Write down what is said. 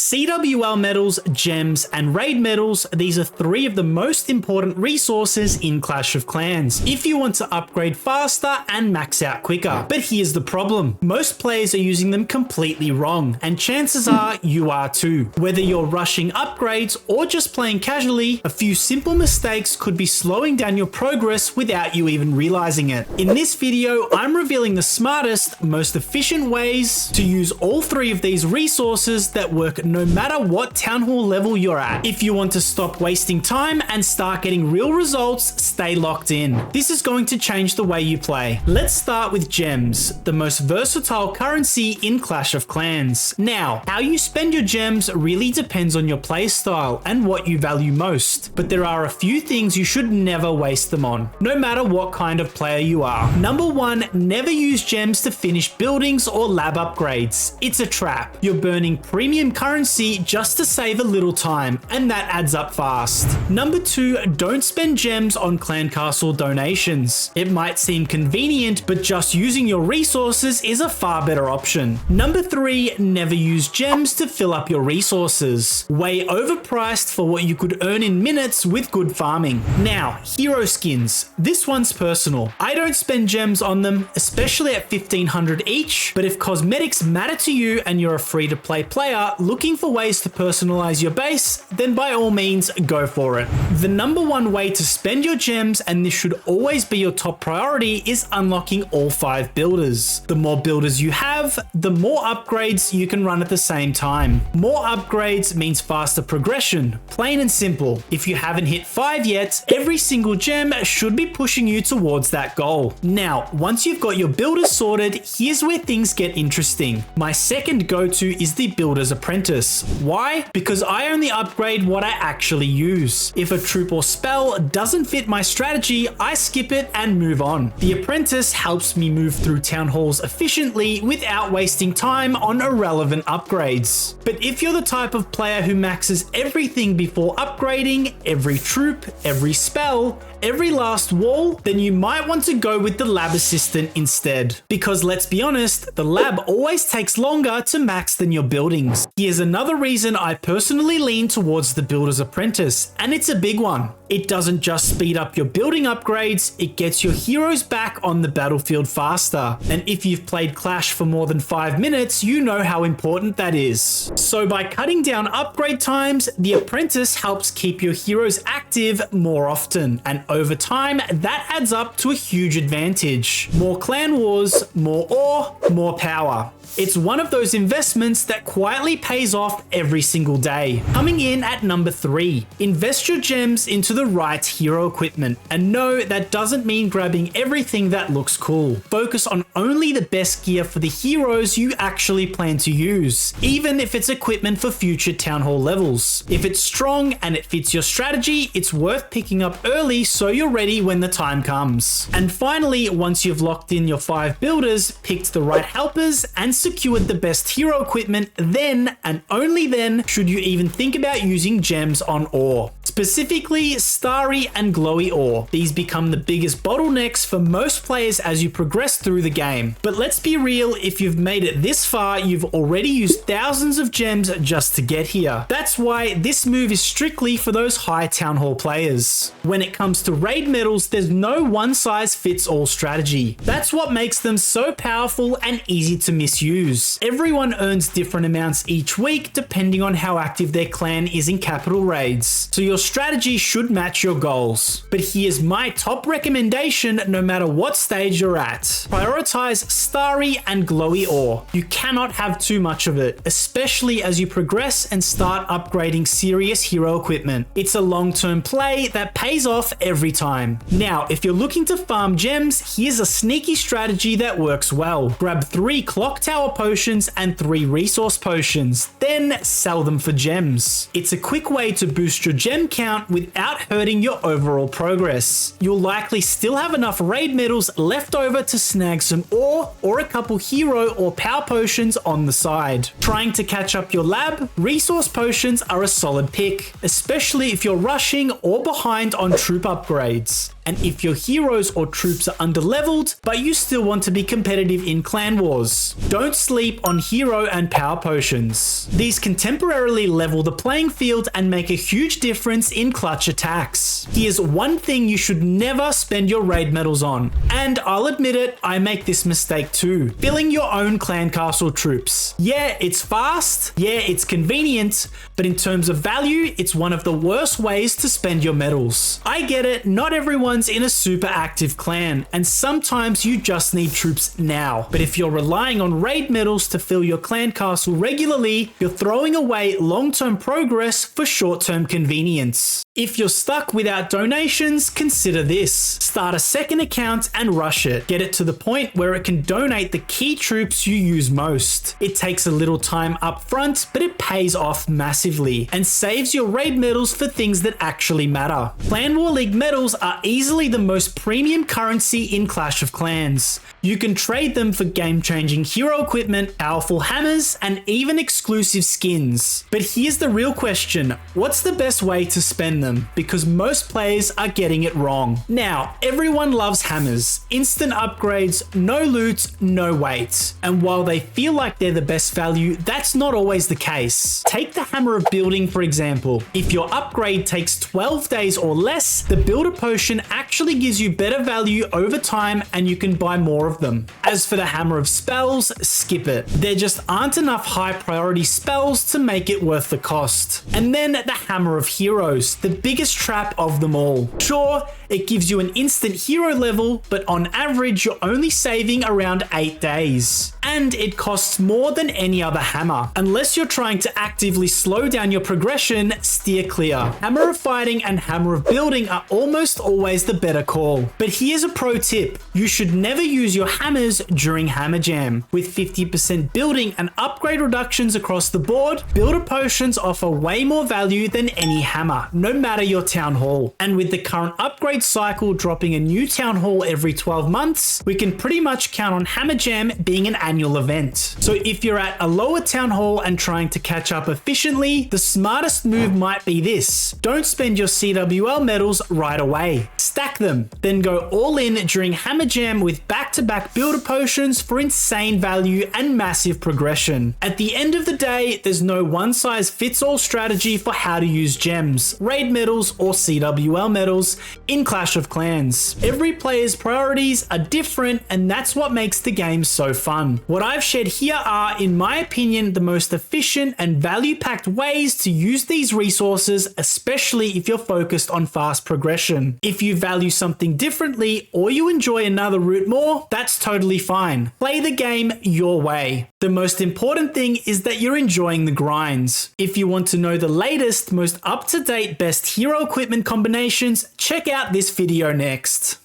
CWL medals, gems, and raid medals, these are three of the most important resources in Clash of Clans if you want to upgrade faster and max out quicker. But here's the problem. Most players are using them completely wrong, and chances are you are too. Whether you're rushing upgrades or just playing casually, a few simple mistakes could be slowing down your progress without you even realizing it. In this video, I'm revealing the smartest, most efficient ways to use all three of these resources that work no matter what town hall level you're at. If you want to stop wasting time and start getting real results, stay locked in. This is going to change the way you play. Let's start with gems, the most versatile currency in Clash of Clans. Now, how you spend your gems really depends on your playstyle and what you value most, but there are a few things you should never waste them on, no matter what kind of player you are. Number one, never use gems to finish buildings or lab upgrades. It's a trap. You're burning premium currency just to save a little time, and that adds up fast. Number two, don't spend gems on clan castle donations. It might seem convenient, but just using your resources is a far better option. Number three, never use gems to fill up your resources. Way overpriced for what you could earn in minutes with good farming. Now, hero skins. This one's personal. I don't spend gems on them, especially at 1500 each, but if cosmetics matter to you and you're a free-to-play player looking for ways to personalize your base, then by all means, go for it. The number one way to spend your gems, and this should always be your top priority, is unlocking all 5 builders. The more builders you have, the more upgrades you can run at the same time. More upgrades means faster progression, plain and simple. If you haven't hit 5 yet, every single gem should be pushing you towards that goal. Now, once you've got your builders sorted, here's where things get interesting. My second go-to is the Builder's Apprentice. Why? Because I only upgrade what I actually use. If a troop or spell doesn't fit my strategy, I skip it and move on. The Apprentice helps me move through town halls efficiently without wasting time on irrelevant upgrades. But if you're the type of player who maxes everything before upgrading, every troop, every spell, every last wall, then you might want to go with the lab assistant instead. Because let's be honest, the lab always takes longer to max than your buildings. Here's another reason I personally lean towards the Builder's Apprentice, and it's a big one. It doesn't just speed up your building upgrades, it gets your heroes back on the battlefield faster. And if you've played Clash for more than 5 minutes, you know how important that is. So by cutting down upgrade times, the Apprentice helps keep your heroes active more often, and over time, that adds up to a huge advantage. More clan wars, more ore, more power. It's one of those investments that quietly pays off every single day. Coming in at number 3, invest your gems into the right hero equipment. And no, that doesn't mean grabbing everything that looks cool. Focus on only the best gear for the heroes you actually plan to use, even if it's equipment for future town hall levels. If it's strong and it fits your strategy, it's worth picking up early so you're ready when the time comes. And finally, once you've locked in your 5 builders, picked the right helpers, and secured the best hero equipment, then and only then should you even think about using gems on ore. Specifically, starry and glowy ore. These become the biggest bottlenecks for most players as you progress through the game. But let's be real, if you've made it this far, you've already used thousands of gems just to get here. That's why this move is strictly for those high town hall players. When it comes to raid medals, there's no one-size-fits-all strategy. That's what makes them so powerful and easy to misuse. Everyone earns different amounts each week depending on how active their clan is in capital raids. So your strategy should match your goals. But here's my top recommendation no matter what stage you're at. Prioritize starry and glowy ore. You cannot have too much of it, especially as you progress and start upgrading serious hero equipment. It's a long-term play that pays off every time. Now, if you're looking to farm gems, here's a sneaky strategy that works well. Grab 3 clock tower potions and 3 resource potions, then sell them for gems. It's a quick way to boost your gem count without hurting your overall progress. You'll likely still have enough raid medals left over to snag some ore or a couple hero or power potions on the side. Trying to catch up your lab, resource potions are a solid pick, especially if you're rushing or behind on troop upgrades. and if your heroes or troops are underleveled, but you still want to be competitive in clan wars. Don't sleep on hero and power potions. These can temporarily level the playing field and make a huge difference in clutch attacks. Here's one thing you should never spend your raid medals on, and I'll admit it, I make this mistake too. Filling your own clan castle troops. Yeah, it's fast, yeah, it's convenient, but in terms of value, it's one of the worst ways to spend your medals. I get it, not everyone's in a super active clan, and sometimes you just need troops now. But if you're relying on raid medals to fill your clan castle regularly, you're throwing away long-term progress for short-term convenience. If you're stuck without donations, consider this. Start a second account and rush it. Get it to the point where it can donate the key troops you use most. It takes a little time up front, but it pays off massively and saves your raid medals for things that actually matter. Clan War League medals are easily the most premium currency in Clash of Clans. You can trade them for game-changing hero equipment, powerful hammers, and even exclusive skins. But here's the real question, what's the best way to spend them? Because most players are getting it wrong. Now, everyone loves hammers. Instant upgrades, no loot, no wait. And while they feel like they're the best value, that's not always the case. Take the Hammer of Building for example. If your upgrade takes 12 days or less, the Builder Potion actually gives you better value over time and you can buy more of them. As for the Hammer of Spells, skip it. There just aren't enough high priority spells to make it worth the cost. And then the Hammer of Heroes, the biggest trap of them all. Sure, it gives you an instant hero level, but on average you're only saving around 8 days. And it costs more than any other hammer. Unless you're trying to actively slow down your progression, steer clear. Hammer of Fighting and Hammer of Building are almost always the better call. But here's a pro tip. You should never use your hammers during Hammer Jam. With 50% building and upgrade reductions across the board, Builder Potions offer way more value than any hammer, no matter your town hall. And with the current upgrade cycle dropping a new town hall every 12 months, we can pretty much count on Hammer Jam being an annual event. So if you're at a lower town hall and trying to catch up efficiently, the smartest move might be this. Don't spend your CWL medals right away. Stack them, then go all in during Hammer Jam with back-to-back Builder Potions for insane value and massive progression. At the end of the day, there's no one-size-fits-all strategy for how to use gems, raid medals, or CWL medals in Clash of Clans. Every player's priorities are different, and that's what makes the game so fun. What I've shared here are, in my opinion, the most efficient and value-packed ways to use these resources, especially if you're focused on fast progression. If you value something differently or you enjoy another route more, that's totally fine. Play the game your way. The most important thing is that you're enjoying the grinds. If you want to know the latest, most up-to-date best hero equipment combinations, check out this video next.